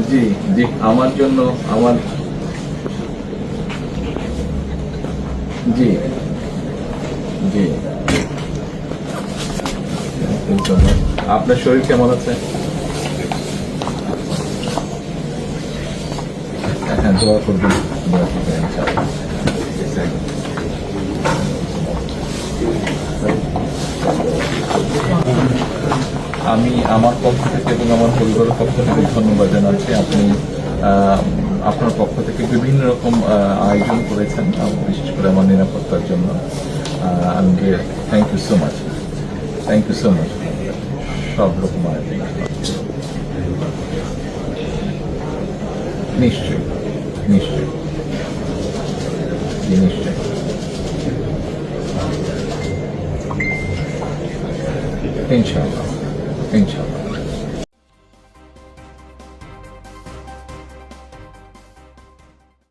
জি জি, আমার জন্য আমার জি জি, আপনার শরীর কেমন আছে? হ্যাঁ, দোয়া করবেন, দোয়া করবেন ইনশাআল্লাহ। আমি আমার পক্ষ থেকে এবং আমার পরিবারের পক্ষ থেকে ধন্যবাদ জানাচ্ছি। আপনি আপনার পক্ষ থেকে বিভিন্ন রকম আয়োজন করেছেন, বিশেষ করে আমার নিরাপত্তার জন্য। আমি thank you so much, thank you so much. সব রকম আয়োজন নিশ্চয়ই নিশ্চয়ই।